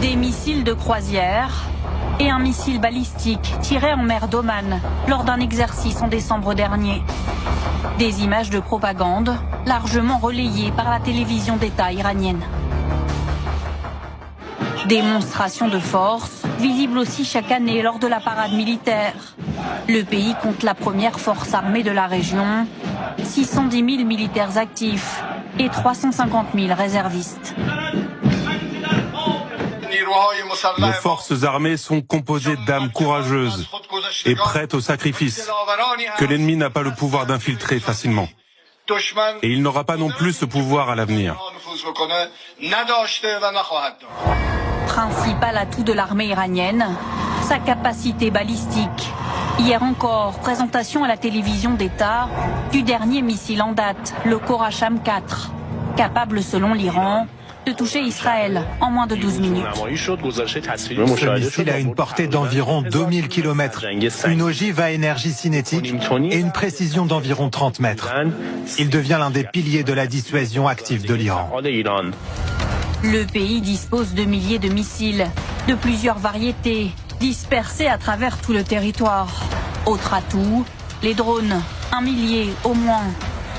Des missiles de croisière et un missile balistique tiré en mer d'Oman lors d'un exercice en décembre dernier. Des images de propagande largement relayées par la télévision d'État iranienne. Démonstration de force, visible aussi chaque année lors de la parade militaire. Le pays compte la première force armée de la région, 610 000 militaires actifs et 350 000 réservistes. Nos forces armées sont composées d'âmes courageuses et prêtes au sacrifice, que l'ennemi n'a pas le pouvoir d'infiltrer facilement. Et il n'aura pas non plus ce pouvoir à l'avenir. Principal atout de l'armée iranienne, sa capacité balistique. Hier encore, présentation à la télévision d'État du dernier missile en date, le Khorasham 4, capable selon l'Iran de toucher Israël en moins de 12 minutes. Ce missile a une portée d'environ 2000 km, une ogive à énergie cinétique et une précision d'environ 30 mètres. Il devient l'un des piliers de la dissuasion active de l'Iran. Le pays dispose de milliers de missiles, de plusieurs variétés, dispersés à travers tout le territoire. Autre atout, les drones, 1 millier au moins.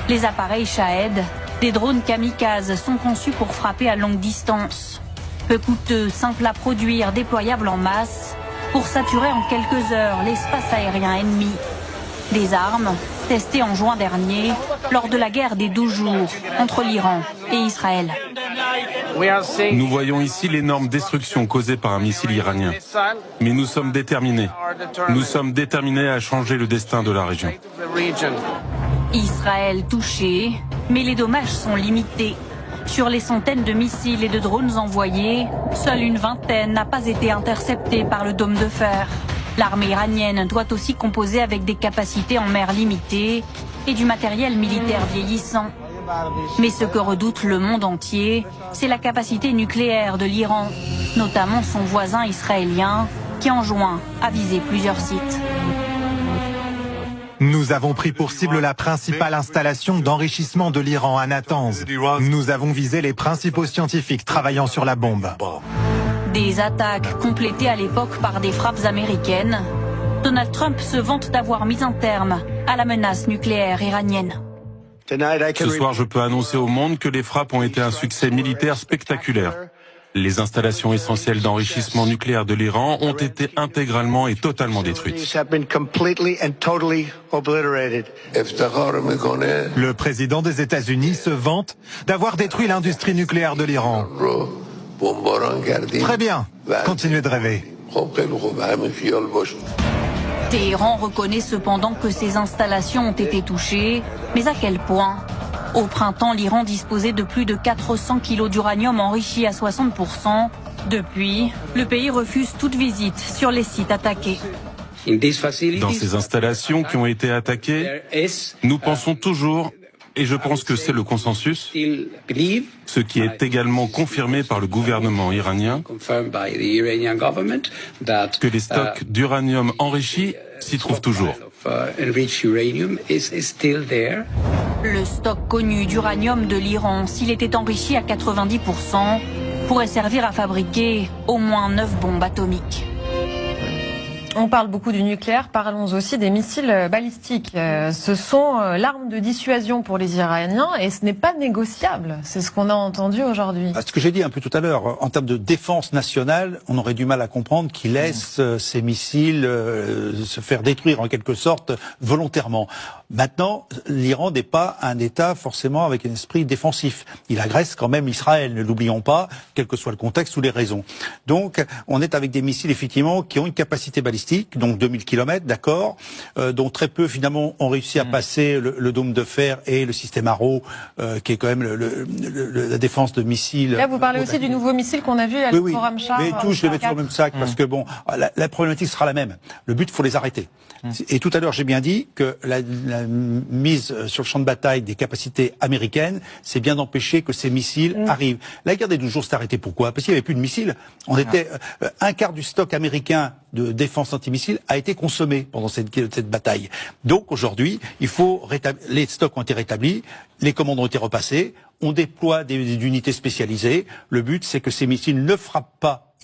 Les appareils Shahed, des drones kamikazes, sont conçus pour frapper à longue distance. Peu coûteux, simples à produire, déployables en masse, pour saturer en quelques heures l'espace aérien ennemi. Des armes testées en juin dernier, lors de la guerre des 12 jours entre l'Iran et Israël. Nous voyons ici l'énorme destruction causée par un missile iranien. Mais nous sommes déterminés. Nous sommes déterminés à changer le destin de la région. Israël touché, mais les dommages sont limités. Sur les centaines de missiles et de drones envoyés, seule une vingtaine n'a pas été interceptée par le dôme de fer. L'armée iranienne doit aussi composer avec des capacités en mer limitées et du matériel militaire vieillissant. Mais ce que redoute le monde entier, c'est la capacité nucléaire de l'Iran, notamment son voisin israélien, qui en juin a visé plusieurs sites. Nous avons pris pour cible la principale installation d'enrichissement de l'Iran à Natanz. Nous avons visé les principaux scientifiques travaillant sur la bombe. Des attaques complétées à l'époque par des frappes américaines. Donald Trump se vante d'avoir mis un terme à la menace nucléaire iranienne. Ce soir, je peux annoncer au monde que les frappes ont été un succès militaire spectaculaire. Les installations essentielles d'enrichissement nucléaire de l'Iran ont été intégralement et totalement détruites. Le président des États-Unis se vante d'avoir détruit l'industrie nucléaire de l'Iran. Très bien, continuez de rêver. Téhéran reconnaît cependant que ces installations ont été touchées, mais à quel point ? Au printemps, l'Iran disposait de plus de 400 kilos d'uranium enrichi à 60%. Depuis, le pays refuse toute visite sur les sites attaqués. Dans ces installations qui ont été attaquées, nous pensons toujours, et je pense que c'est le consensus, ce qui est également confirmé par le gouvernement iranien, que les stocks d'uranium enrichi s'y trouvent toujours. Le stock connu d'uranium de l'Iran, s'il était enrichi à 90%, pourrait servir à fabriquer au moins 9 bombes atomiques. On parle beaucoup du nucléaire, parlons aussi des missiles balistiques. Ce sont l'arme de dissuasion pour les Iraniens et ce n'est pas négociable. C'est ce qu'on a entendu aujourd'hui. Ce que j'ai dit un peu tout à l'heure, en termes de défense nationale, on aurait du mal à comprendre qu'ils laissent ces missiles se faire détruire en quelque sorte volontairement. Maintenant, l'Iran n'est pas un État forcément avec un esprit défensif. Il agresse quand même Israël, ne l'oublions pas, quel que soit le contexte ou les raisons. Donc, on est avec des missiles effectivement qui ont une capacité balistique, donc 2000 km, d'accord, dont très peu finalement ont réussi à passer le dôme de fer et le système Arrow, qui est quand même la défense de missiles. Là, vous parlez aussi du nouveau missile qu'on a vu à Khorramshahr. Mais tout, je les mets sur le même sac parce que bon, la problématique sera la même. Le but, il faut les arrêter. Et tout à l'heure, j'ai bien dit que la mise sur le champ de bataille des capacités américaines, c'est bien d'empêcher que ces missiles arrivent. La guerre des 12 jours s'est arrêtée. Pourquoi ? Parce qu'il n'y avait plus de missiles. On était un quart du stock américain de défense antimissile a été consommé pendant cette bataille. Donc aujourd'hui, les stocks ont été rétablis, les commandes ont été repassées, on déploie des unités spécialisées. Le but, c'est que ces missiles ne frappent pas